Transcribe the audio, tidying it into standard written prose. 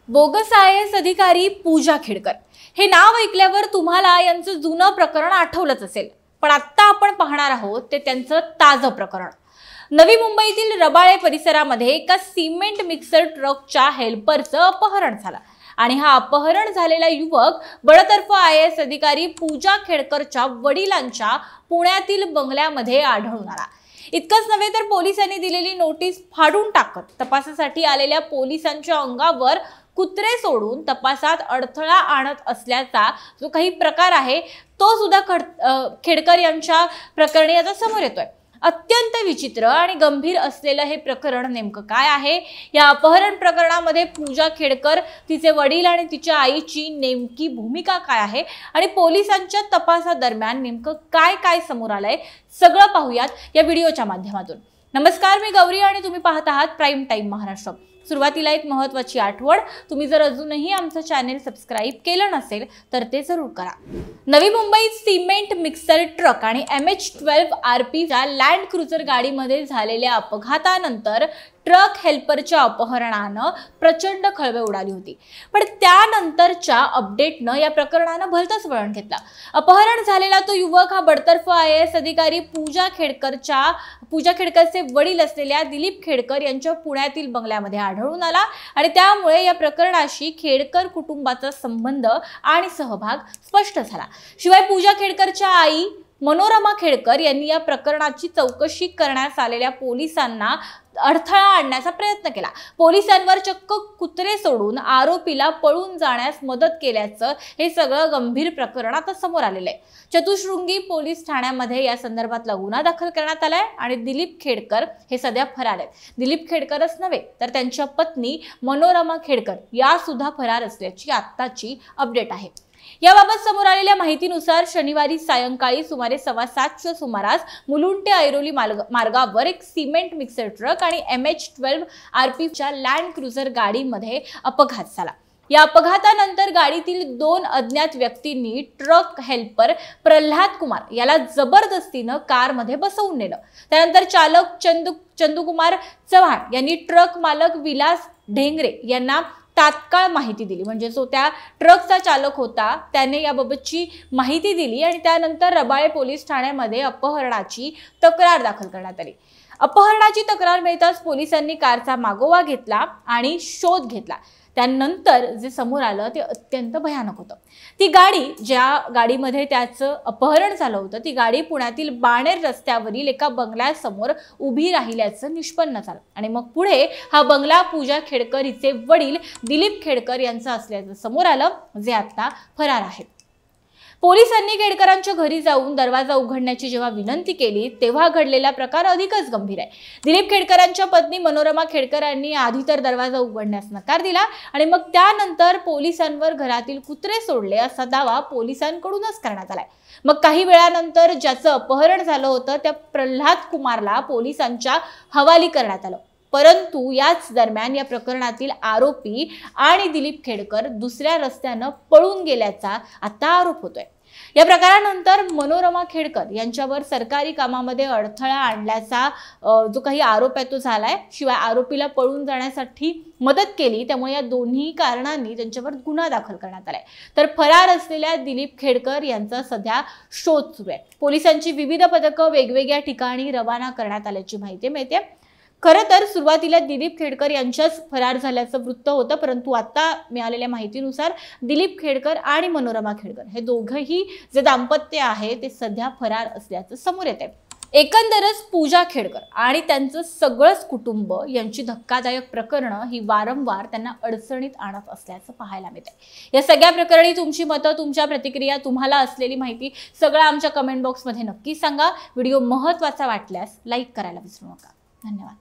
Bogus IAS अधिकारी पूजा खेडकर हे नाव ऐकल्यावर तुम्हाला यांचं जुनं प्रकरण आठवलंच असेल, पण आता आपण पाहणार आहोत ते त्यांचं ताजं प्रकरण। नवी मुंबईतील रबाळे परिसरामध्ये एका सिमेंट मिक्सर ट्रकच्या हेल्परचं अपहरण झालं आणि हा अपहरण झालेला युवक बडतर्फ IAS अधिकारी पूजा खेडकरच्या वडिलांच्या पुण्यातील बंगल्यामध्ये आढळून आला। इतकंच नव्हे तर पोलिसांनी दिलेली नोटीस फाडून टाकत तपासासाठी आलेल्या पोलिसांच्या अंगावर कुत्रे सोडून तपासात अडथळा आणत असल्याचा जो काही प्रकार आहे तो सुद्धा खेडकर यांच्या प्रकरणी आता समोर येतोय। अत्यंत विचित्र आणि गंभीर असलेलं हे प्रकरण नेमकं काय आहे, या अपहरण प्रकरणामध्ये पूजा खेडकर, तिचे वडील आणि तिच्या आईची नेमकी भूमिका काय आहे आणि पोलिसांच्या तपासादरम्यान नेमकं काय काय समोर आलंय सगळं पाहूयात या व्हिडिओच्या माध्यमातून। नमस्कार, मी गौरी आणि तुम्ही पाहत आहात प्राइम टाइम महाराष्ट्र। सुरुवातीला एक महत्त्वाची आठवण, तुम्ही जर अजूनही आमचं चॅनल सबस्क्राइब केलं नसेल तर ते जरूर करा। नवी मुंबईत सिमेंट मिक्सर ट्रक आणि MH12 RP च्या लँड क्रुझर गाडीमध्ये झालेल्या अपघातानंतर ट्रक हेल्परच्या अपहरणानं प्रचंड खळबळ उडाली होती। पण त्यानंतरच्या अपडेटनं या प्रकरणानं भलतंच वळण घेतलं। अपहरण झालेला तो युवक हा बडतर्फ IAS अधिकारी पूजा खेडकरचे वडील असलेल्या दिलीप खेडकर यांच्या पुण्यातील बंगल्यामध्ये आढळून आला आणि त्यामुळे या प्रकरणाशी खेडकर कुटुंबाचा संबंध आणि सहभाग स्पष्ट झाला। शिवाय पूजा खेडकरच्या आई मनोरमा खेडकर यांनी या प्रकरणाची चौकशी करण्यास आलेल्या पोलिसांना अडथळा आणण्याचा प्रयत्न केला। पोलिसांवर चक्क कुत्रे सोडून आरोपीला पळून जाण्यास मदत केल्याचं हे सगळं गंभीर प्रकरण आता समोर आलेलं आहे। चतुश्रृंगी पोलीस ठाण्यामध्ये या संदर्भातला गुन्हा दाखल करण्यात आलाय आणि दिलीप खेडकर हे सध्या फरार आहेत। दिलीप खेडकरच नव्हे तर त्यांच्या पत्नी मनोरमा खेडकर या सुद्धा फरार असल्याची आत्ताची अपडेट आहे। याबाबत समोर आलेल्या माहितीनुसार शनिवारी सायंकाळी सुमारे 7:15च्या सुमारास मुलुंड ते ऐरोली मार्गावर एक सिमेंट मिक्सर ट्रक आणि MH12 RP च्या लँड क्रुझर गाडीमध्ये अपघात झाला। या अपघातानंतर गाडीतील 2 अज्ञात व्यक्तींनी ट्रक हेल्पर प्रल्हाद कुमार याला जबरदस्तीनं कारमध्ये बसवून नेलं। त्यानंतर चालक चंदुकुमार चव्हाण यांनी ट्रक मालक विलास ढेंगरे यांना तात्काळ माहिती दिली, म्हणजे जो त्या ट्रकचा चालक होता त्याने याबाबतची माहिती दिली आणि त्यानंतर रबाळे पोलीस ठाण्यामध्ये अपहरणाची तक्रार दाखल करण्यात आली। अपहरणाची तक्रार मिळताच पोलिसांनी कारचा मागोवा घेतला आणि शोध घेतला। त्यानंतर जे समोर आलं ते अत्यंत भयानक होतं। ती गाडी, ज्या गाडीमध्ये त्याचं अपहरण झालं होतं, ती गाडी पुण्यातील बाणेर रस्त्यावरील एका बंगल्यासमोर उभी राहिल्याचं निष्पन्न झालं आणि मग पुढे हा बंगला पूजा खेडकर हिचे वडील दिलीप खेडकर यांचा असल्याचं समोर आलं, जे आता फरार आहेत। पोलिसांनी खेडकरांच्या घरी जाऊन दरवाजा उघडण्याची जेव्हा विनंती केली तेव्हा घडलेला प्रकार अधिकच गंभीर आहे। दिलीप खेडकरांच्या पत्नी मनोरमा खेडकर यांनी आधी तर दरवाजा उघडण्यास नकार दिला आणि मग त्यानंतर पोलिसांवर घरातील कुत्रे सोडले असा दावा पोलिसांकडूनच करण्यात आलाय। मग काही वेळानंतर ज्याचं अपहरण झालं होतं त्या प्रल्हाद कुमारला पोलिसांच्या हवाली करण्यात आलं, परंतु याच दरम्यान या प्रकरणातील आरोपी आणि दिलीप खेडकर दुसऱ्या रस्त्यानं पळून गेल्याचा आता आरोप होतोय। या प्रकारानंतर मनोरमा खेडकर यांच्यावर सरकारी कामामध्ये अडथळा आणल्याचा जो काही आरोप आहे तो झालाय। शिवाय आरोपीला पळून जाण्यासाठी मदत केली, त्यामुळे या दोन्ही कारणांनी त्यांच्यावर गुन्हा दाखल करण्यात आलाय। तर फरार असलेल्या दिलीप खेडकर यांचा सध्या शोध सुरू आहे। पोलिसांची विविध पथकं वेगवेगळ्या ठिकाणी रवाना करण्यात आल्याची माहिती मिळते। खरं तर सुरुवातीला दिलीप खेडकर यांच्याच फरार झाल्याचं वृत्त होतं, परंतु आता मिळालेल्या माहितीनुसार दिलीप खेडकर आणि मनोरमा खेडकर हे दोघंही जे दाम्पत्य आहे ते सध्या फरार असल्याचं समोर येत आहे। एकंदरच पूजा खेडकर आणि त्यांचं सगळंच कुटुंब यांची धक्कादायक प्रकरणं ही वारंवार त्यांना अडचणीत आणत असल्याचं पाहायला मिळतंय। या सगळ्या प्रकरणी तुमची मतं, तुमच्या प्रतिक्रिया, तुम्हाला असलेली माहिती सगळं आमच्या कमेंट बॉक्समध्ये नक्की सांगा। व्हिडिओ महत्त्वाचा वाटल्यास लाईक करायला विसरू नका। धन्यवाद।